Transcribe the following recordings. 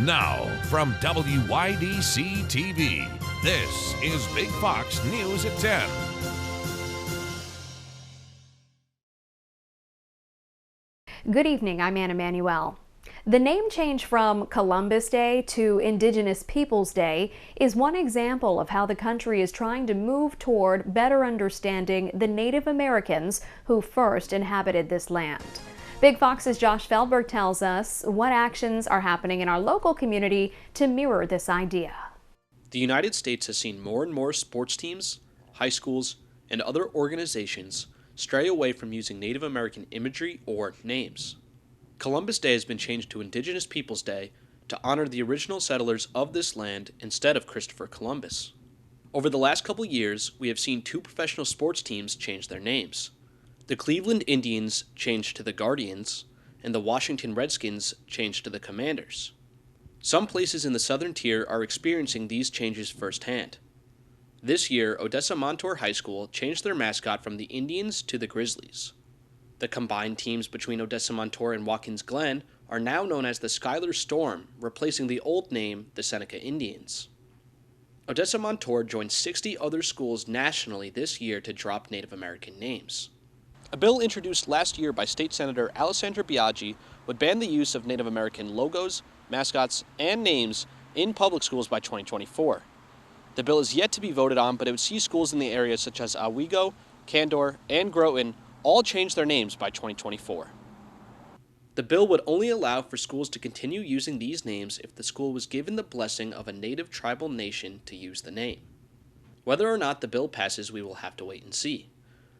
Now, from WYDC TV, this is Big Fox News at 10. Good evening, I'm Anna Manuel. The name change from Columbus Day to Indigenous Peoples Day is one example of how the country is trying to move toward better understanding the Native Americans who first inhabited this land. Big Fox's Josh Feldberg tells us what actions are happening in our local community to mirror this idea. The United States has seen more and more sports teams, high schools, and other organizations stray away from using Native American imagery or names. Columbus Day has been changed to Indigenous Peoples Day to honor the original settlers of this land instead of Christopher Columbus. Over the last couple years, we have seen two professional sports teams change their names. The Cleveland Indians changed to the Guardians, and the Washington Redskins changed to the Commanders. Some places in the southern tier are experiencing these changes firsthand. This year, Odessa Montour High School changed their mascot from the Indians to the Grizzlies. The combined teams between Odessa Montour and Watkins Glen are now known as the Schuyler Storm, replacing the old name, the Seneca Indians. Odessa Montour joined 60 other schools nationally this year to drop Native American names. A bill introduced last year by State Senator Alessandra Biaggi would ban the use of Native American logos, mascots, and names in public schools by 2024. The bill is yet to be voted on, but it would see schools in the area such as Owego, Candor, and Groton all change their names by 2024. The bill would only allow for schools to continue using these names if the school was given the blessing of a native tribal nation to use the name. Whether or not the bill passes, we will have to wait and see.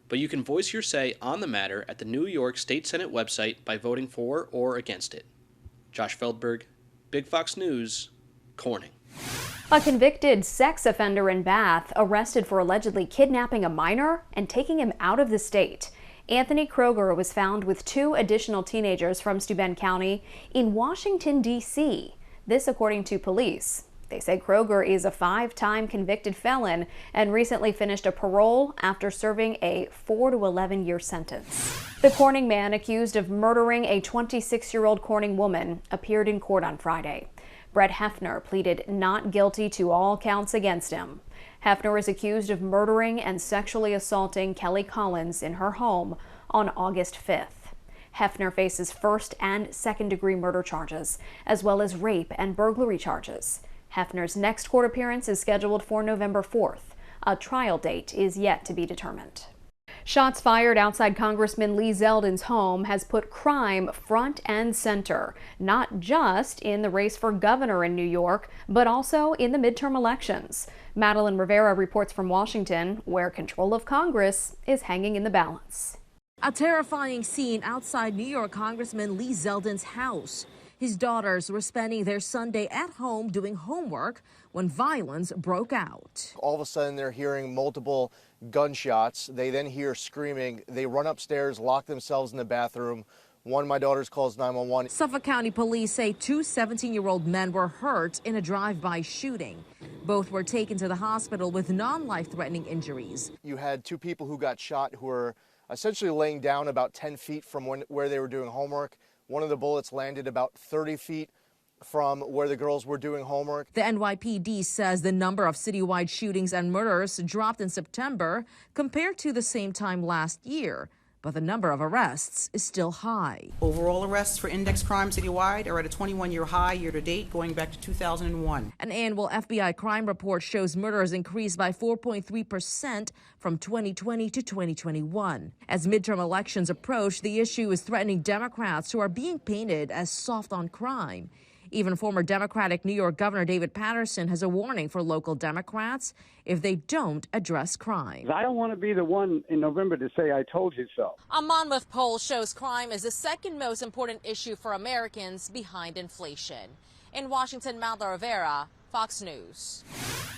But you can voice your say on the matter at the New York State Senate website by voting for or against it. Josh Feldberg, Big Fox News, Corning. A convicted sex offender in Bath arrested for allegedly kidnapping a minor and taking him out of the state. Anthony Kroger was found with two additional teenagers from Steuben County in Washington, D.C. This according to police. They say Kroger is a 5-time convicted felon and recently finished a parole after serving a 4 to 11-year sentence. The Corning man accused of murdering a 26-year-old Corning woman appeared in court on Friday. Brett Hefner pleaded not guilty to all counts against him. Hefner is accused of murdering and sexually assaulting Kelly Collins in her home on August 5th. Hefner faces first and second-degree murder charges, as well as rape and burglary charges. Hefner's next court appearance is scheduled for November 4th. A trial date is yet to be determined. Shots fired outside Congressman Lee Zeldin's home has put crime front and center, not just in the race for governor in New York, but also in the midterm elections. Madeline Rivera reports from Washington, where control of Congress is hanging in the balance. A terrifying scene outside New York Congressman Lee Zeldin's house. His daughters were spending their Sunday at home doing homework when violence broke out. All of a sudden, they're hearing multiple gunshots. They then hear screaming. They run upstairs, lock themselves in the bathroom. One of my daughters calls 911. Suffolk County police say two 17-year-old men were hurt in a drive-by shooting. Both were taken to the hospital with non-life-threatening injuries. You had two people who got shot who were essentially laying down about 10 feet from where they were doing homework. One of the bullets landed about 30 feet from where the girls were doing homework. The NYPD says the number of citywide shootings and murders dropped in September compared to the same time last year, but the number of arrests is still high. Overall arrests for index crime citywide are at a 21-year high year-to-date, going back to 2001. An annual FBI crime report shows murders increased by 4.3% from 2020 to 2021. As midterm elections approach, the issue is threatening Democrats who are being painted as soft on crime. Even former Democratic New York Governor David Paterson has a warning for local Democrats if they don't address crime. I don't want to be the one in November to say I told you so. A Monmouth poll shows crime is the second most important issue for Americans behind inflation. In Washington, Madeline Rivera, Fox News.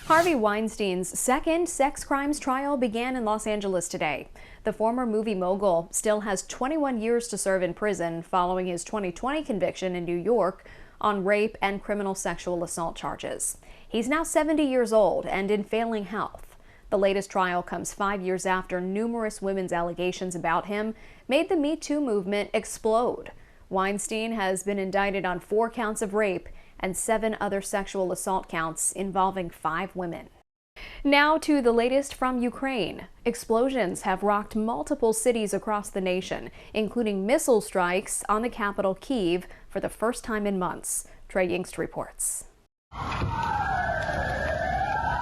Harvey Weinstein's second sex crimes trial began in Los Angeles today. The former movie mogul still has 21 years to serve in prison following his 2020 conviction in New York on rape and criminal sexual assault charges. He's now 70 years old and in failing health. The latest trial comes 5 years after numerous women's allegations about him made the Me Too movement explode. Weinstein has been indicted on 4 counts of rape and 7 other sexual assault counts involving 5 women. Now to the latest from Ukraine. Explosions have rocked multiple cities across the nation, including missile strikes on the capital, Kyiv, for the first time in months. Trey Yingst reports.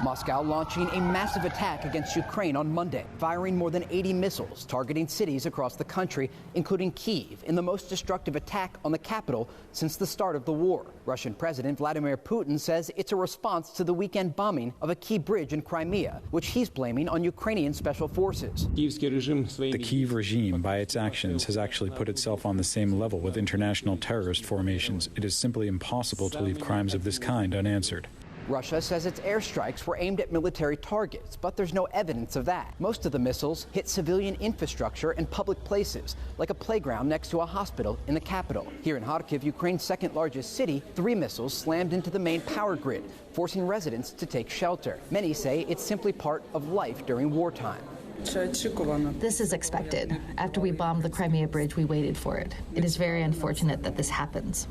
Moscow launching a massive attack against Ukraine on Monday, firing more than 80 missiles targeting cities across the country, including Kyiv, in the most destructive attack on the capital since the start of the war. Russian President Vladimir Putin says it's a response to the weekend bombing of a key bridge in Crimea, which he's blaming on Ukrainian special forces. The Kyiv regime, by its actions, has actually put itself on the same level with international terrorist formations. It is simply impossible to leave crimes of this kind unanswered. Russia says its airstrikes were aimed at military targets, but there's no evidence of that. Most of the missiles hit civilian infrastructure and public places, like a playground next to a hospital in the capital. Here in Kharkiv, Ukraine's second largest city, 3 missiles slammed into the main power grid, forcing residents to take shelter. Many say it's simply part of life during wartime. This is expected. After we bombed the Crimea bridge, we waited for it. It is very unfortunate that this happens.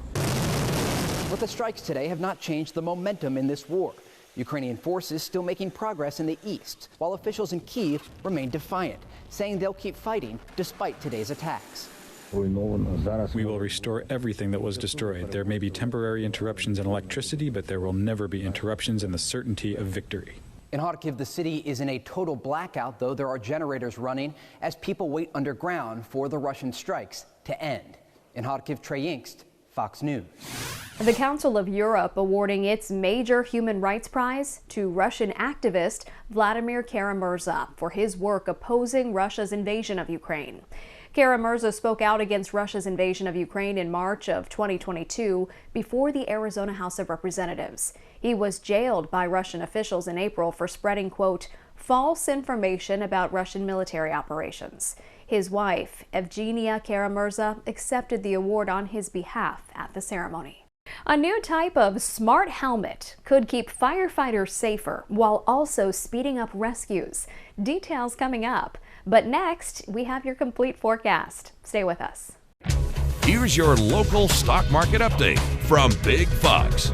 But the strikes today have not changed the momentum in this war. Ukrainian forces still making progress in the east, while officials in Kyiv remain defiant, saying they'll keep fighting despite today's attacks. We will restore everything that was destroyed. There may be temporary interruptions in electricity, but there will never be interruptions in the certainty of victory. In Kharkiv, the city is in a total blackout, though there are generators running as people wait underground for the Russian strikes to end. In Kharkiv, Trey Yingst, Fox News. The Council of Europe awarding its major human rights prize to Russian activist Vladimir Kara-Murza for his work opposing Russia's invasion of Ukraine. Kara-Murza spoke out against Russia's invasion of Ukraine in March of 2022 before the Arizona House of Representatives. He was jailed by Russian officials in April for spreading, quote, false information about Russian military operations. His wife, Evgenia Kara-Murza, accepted the award on his behalf at the ceremony. A new type of smart helmet could keep firefighters safer while also speeding up rescues. Details coming up. But next, we have your complete forecast. Stay with us. Here's your local stock market update from Big Fox.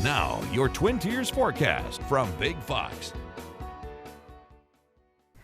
Now, your Twin Tiers forecast from Big Fox.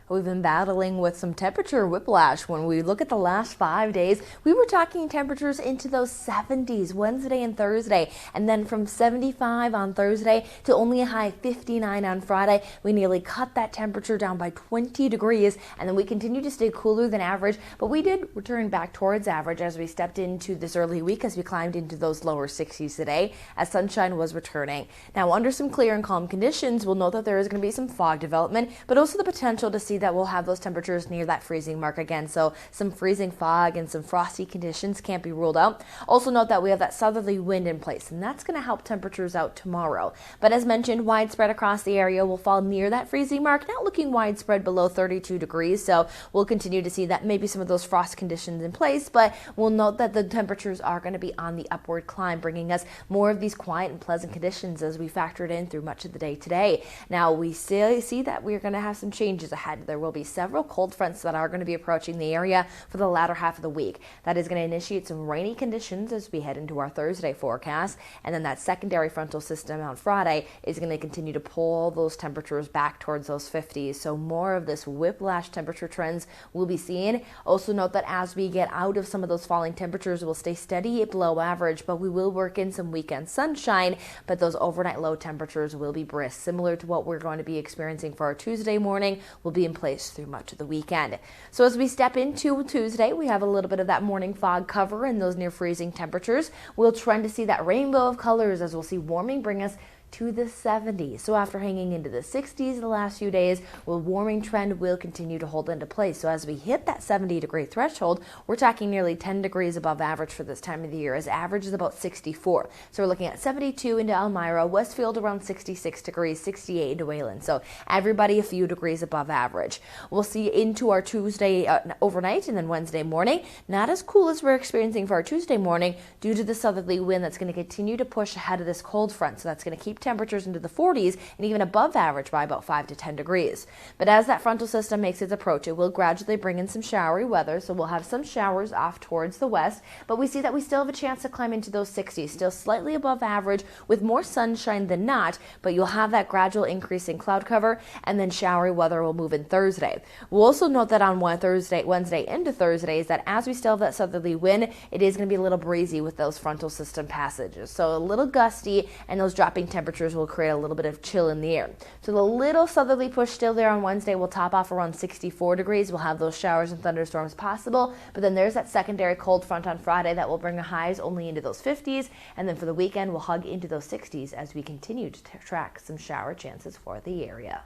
We've been battling with some temperature whiplash. When we look at the last 5 days, we were talking temperatures into those 70s Wednesday and Thursday, and then from 75 on Thursday to only a high 59 on Friday. We nearly cut that temperature down by 20 degrees, and then we continue to stay cooler than average, but we did return back towards average as we stepped into this early week, as we climbed into those lower 60s today as sunshine was returning. Now, under some clear and calm conditions, we'll note that there is going to be some fog development, but also the potential to see that we'll have those temperatures near that freezing mark again. So some freezing fog and some frosty conditions can't be ruled out. Also note that we have that southerly wind in place, and that's going to help temperatures out tomorrow. But as mentioned, widespread across the area will fall near that freezing mark, not looking widespread below 32 degrees. So we'll continue to see that maybe some of those frost conditions in place, but we'll note that the temperatures are going to be on the upward climb, bringing us more of these quiet and pleasant conditions as we factored in through much of the day today. Now, we still see that we're going to have some changes ahead. There will be several cold fronts that are going to be approaching the area for the latter half of the week. That is going to initiate some rainy conditions as we head into our Thursday forecast, and then that secondary frontal system on Friday is going to continue to pull those temperatures back towards those 50s. So more of this whiplash temperature trends will be seen. Also note that as we get out of some of those falling temperatures, we'll stay steady below average, but we will work in some weekend sunshine, but those overnight low temperatures will be brisk, similar to what we're going to be experiencing for our Tuesday morning, will be in place through much of the weekend. So as we step into Tuesday, we have a little bit of that morning fog cover and those near freezing temperatures. We'll trend to see that rainbow of colors as we'll see warming bring us to the 70s. So after hanging into the 60s the last few days, the warming trend will continue to hold into place. So as we hit that 70-degree threshold, we're talking nearly 10 degrees above average for this time of the year, as average is about 64. So we're looking at 72 into Elmira, Westfield around 66 degrees, 68 into Wayland. So everybody a few degrees above average. We'll see into our Tuesday overnight and then Wednesday morning. Not as cool as we're experiencing for our Tuesday morning due to the southerly wind that's going to continue to push ahead of this cold front. So that's going to keep temperatures into the 40s and even above average by about 5 to 10 degrees. But as that frontal system makes its approach, it will gradually bring in some showery weather. So we'll have some showers off towards the west, but we see that we still have a chance to climb into those 60s, still slightly above average with more sunshine than not, but you'll have that gradual increase in cloud cover, and then showery weather will move in Thursday. We'll also note that on Wednesday into Thursday is that as we still have that southerly wind, it is going to be a little breezy with those frontal system passages. So a little gusty, and those dropping temperatures will create a little bit of chill in the air. So the little southerly push still there on Wednesday will top off around 64 degrees. We'll have those showers and thunderstorms possible, but then there's that secondary cold front on Friday that will bring the highs only into those 50s, and then for the weekend we'll hug into those 60s as we continue to track some shower chances for the area.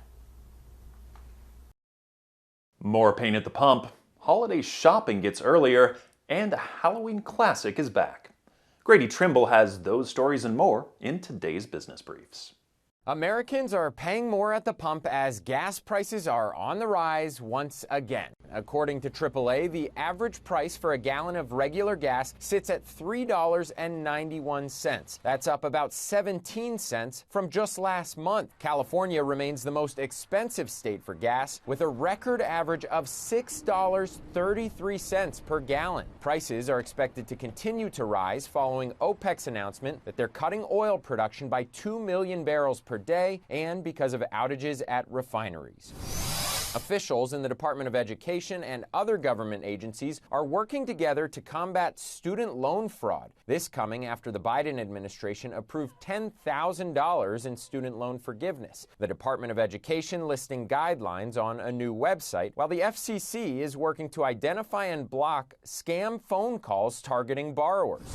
More pain at the pump, holiday shopping gets earlier, and a Halloween classic is back. Grady Trimble has those stories and more in today's Business Briefs. Americans are paying more at the pump as gas prices are on the rise once again. According to AAA, the average price for a gallon of regular gas sits at $3.91. That's up about 17 cents from just last month. California remains the most expensive state for gas, with a record average of $6.33 per gallon. Prices are expected to continue to rise following OPEC's announcement that they're cutting oil production by 2 million barrels per day, and because of outages at refineries. Officials in the Department of Education and other government agencies are working together to combat student loan fraud. This coming after the Biden administration approved $10,000 in student loan forgiveness. The Department of Education listing guidelines on a new website, while the FCC is working to identify and block scam phone calls targeting borrowers.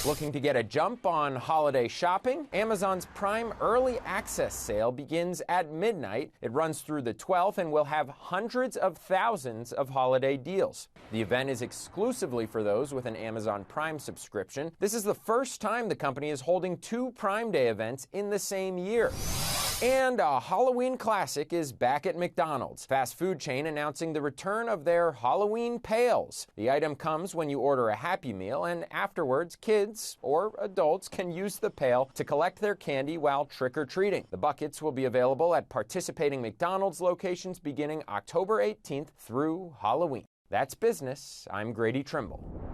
Looking to get a jump on holiday shopping? Amazon's Prime Early Access sale begins at midnight. It runs through the 12th and will have hundreds of thousands of holiday deals. The event is exclusively for those with an Amazon Prime subscription. This is the first time the company is holding 2 Prime Day events in the same year. And a Halloween classic is back at McDonald's. Fast food chain announcing the return of their Halloween pails. The item comes when you order a Happy Meal, and afterwards, kids or adults can use the pail to collect their candy while trick-or-treating. The buckets will be available at participating McDonald's locations beginning October 18th through Halloween. That's business. I'm Grady Trimble.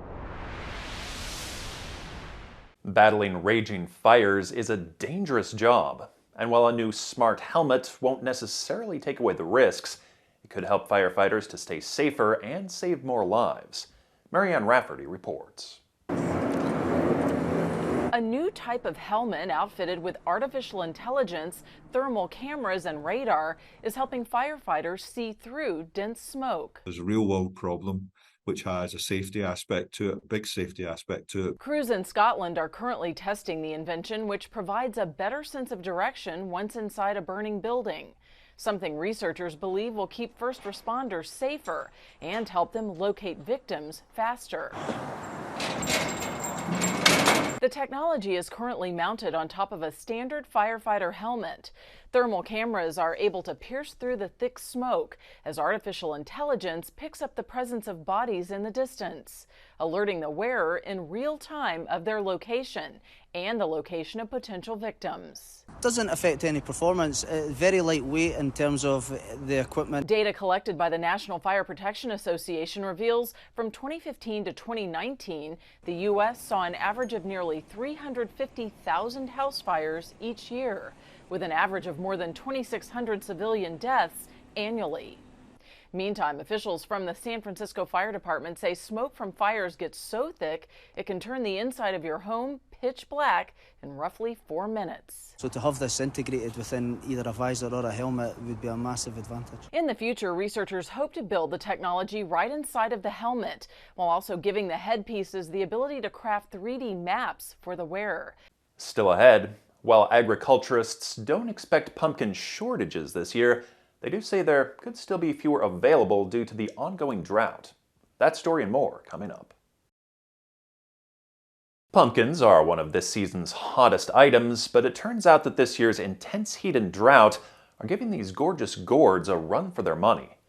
Battling raging fires is a dangerous job. And while a new smart helmet won't necessarily take away the risks, it could help firefighters to stay safer and save more lives. Marianne Rafferty reports. A new type of helmet outfitted with artificial intelligence, thermal cameras, and radar is helping firefighters see through dense smoke. There's a real-world problem which has a safety aspect to it, a big safety aspect to it. Crews in Scotland are currently testing the invention, which provides a better sense of direction once inside a burning building. Something researchers believe will keep first responders safer and help them locate victims faster. The technology is currently mounted on top of a standard firefighter helmet. Thermal cameras are able to pierce through the thick smoke as artificial intelligence picks up the presence of bodies in the distance, alerting the wearer in real time of their location and the location of potential victims. Doesn't affect any performance. Very lightweight in terms of the equipment. Data collected by the National Fire Protection Association reveals from 2015 to 2019, the U.S. saw an average of nearly 350,000 house fires each year, with an average of more than 2,600 civilian deaths annually. Meantime, officials from the San Francisco Fire Department say smoke from fires gets so thick it can turn the inside of your home pitch black in roughly 4 minutes. So to have this integrated within either a visor or a helmet would be a massive advantage. In the future, researchers hope to build the technology right inside of the helmet, while also giving the headpieces the ability to craft 3D maps for the wearer. Still ahead, While agriculturists don't expect pumpkin shortages this year, they do say there could still be fewer available due to the ongoing drought. That story and more coming up. Pumpkins are one of this season's hottest items, but it turns out that this year's intense heat and drought are giving these gorgeous gourds a run for their money.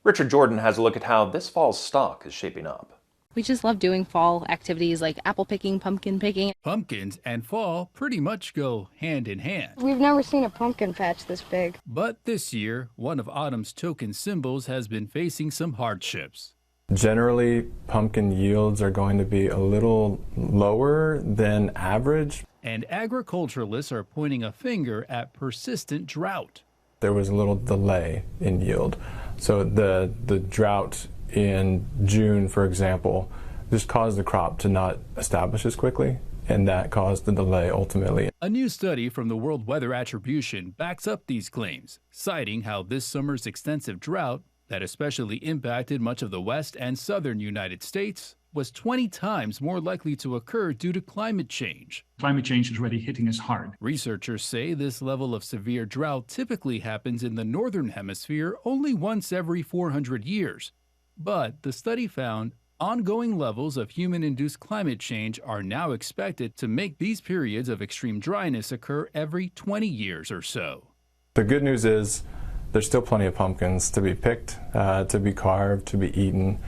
Richard Jordan has a look at how this fall's stock is shaping up. We just love doing fall activities like apple picking, pumpkin picking. Pumpkins and fall pretty much go hand in hand. We've never seen a pumpkin patch this big. But this year, one of autumn's token symbols has been facing some hardships. Generally, pumpkin yields are going to be a little lower than average. And agriculturalists are pointing a finger at persistent drought. There was a little delay in yield. So the drought in June, for example, just caused the crop to not establish as quickly, and that caused the delay ultimately. A new study from the World Weather Attribution backs up these claims, citing how this summer's extensive drought that especially impacted much of the west and southern United States was 20 times more likely to occur due to climate change. Climate change is already hitting us hard. Researchers say this level of severe drought typically happens in the northern hemisphere only once every 400 years. But the study found ongoing levels of human-induced climate change are now expected to make these periods of extreme dryness occur every 20 years or so. The good news is there's still plenty of pumpkins to be picked, to be carved, to be eaten.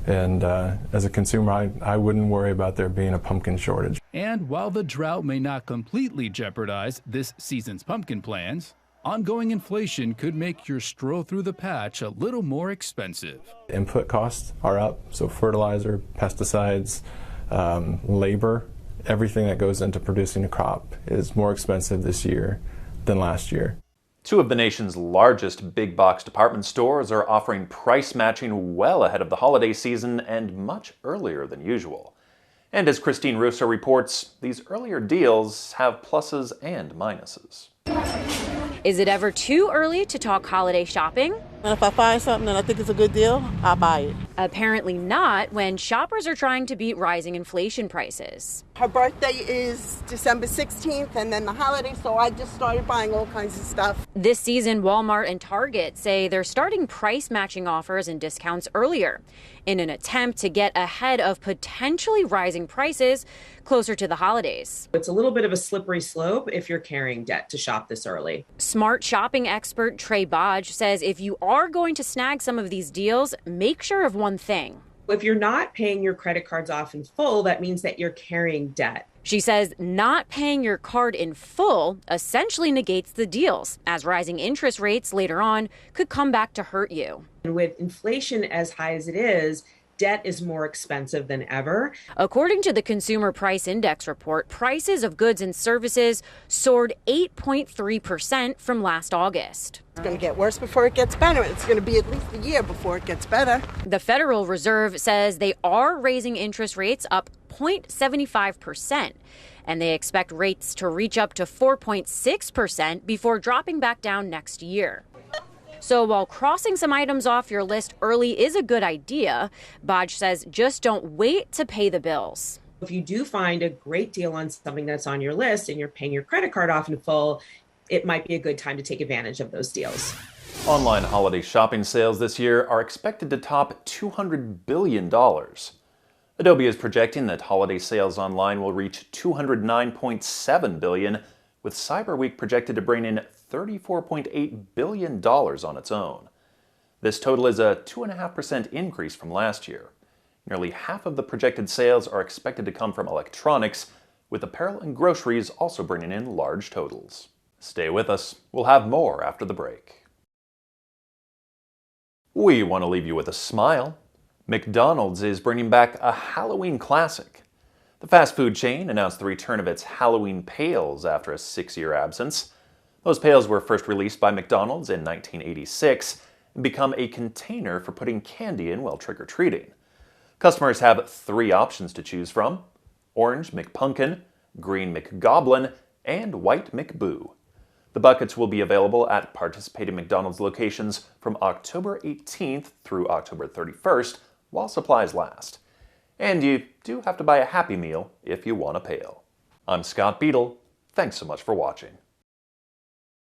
And as a consumer, I wouldn't worry about there being a pumpkin shortage. And while the drought may not completely jeopardize this season's pumpkin plans, ongoing inflation could make your stroll through the patch a little more expensive. Input costs are up, so fertilizer, pesticides, labor, everything that goes into producing a crop is more expensive this year than last year. Two of the nation's largest big box department stores are offering price matching well ahead of the holiday season and much earlier than usual. And as Christine Russo reports, these earlier deals have pluses and minuses. Is it ever too early to talk holiday shopping? And if I find something that I think is a good deal, I'll buy it. Apparently not when shoppers are trying to beat rising inflation prices. Her birthday is December 16th and then the holiday, so I just started buying all kinds of stuff. This season, Walmart and Target say they're starting price matching offers and discounts earlier in an attempt to get ahead of potentially rising prices closer to the holidays. It's a little bit of a slippery slope if you're carrying debt to shop this early. Smart shopping expert Trey Bodge says if you are going to snag some of these deals, make sure of one thing. If you're not paying your credit cards off in full, that means that you're carrying debt. She says not paying your card in full essentially negates the deals, as rising interest rates later on could come back to hurt you. And with inflation as high as it is, debt is more expensive than ever. According to the Consumer Price Index report, prices of goods and services soared 8.3% from last August. It's going to get worse before it gets better. It's going to be at least a year before it gets better. The Federal Reserve says they are raising interest rates up 0.75%, and they expect rates to reach up to 4.6% before dropping back down next year. So while crossing some items off your list early is a good idea, Bodge says just don't wait to pay the bills. If you do find a great deal on something that's on your list and you're paying your credit card off in full, it might be a good time to take advantage of those deals. Online holiday shopping sales this year are expected to top $200 billion. Adobe is projecting that holiday sales online will reach $209.7 billion, with Cyber Week projected to bring in $34.8 billion on its own. This total is a 2.5% increase from last year. Nearly half of the projected sales are expected to come from electronics, with apparel and groceries also bringing in large totals. Stay with us. We'll have more after the break. We want to leave you with a smile. McDonald's is bringing back a Halloween classic. The fast food chain announced the return of its Halloween pails after a 6-year absence. Those pails were first released by McDonald's in 1986 and become a container for putting candy in while trick-or-treating. Customers have 3 options to choose from: Orange McPumpkin, Green McGoblin, and White McBoo. The buckets will be available at participating McDonald's locations from October 18th through October 31st while supplies last. And you do have to buy a Happy Meal if you want a pail. I'm Scott Beadle. Thanks so much for watching.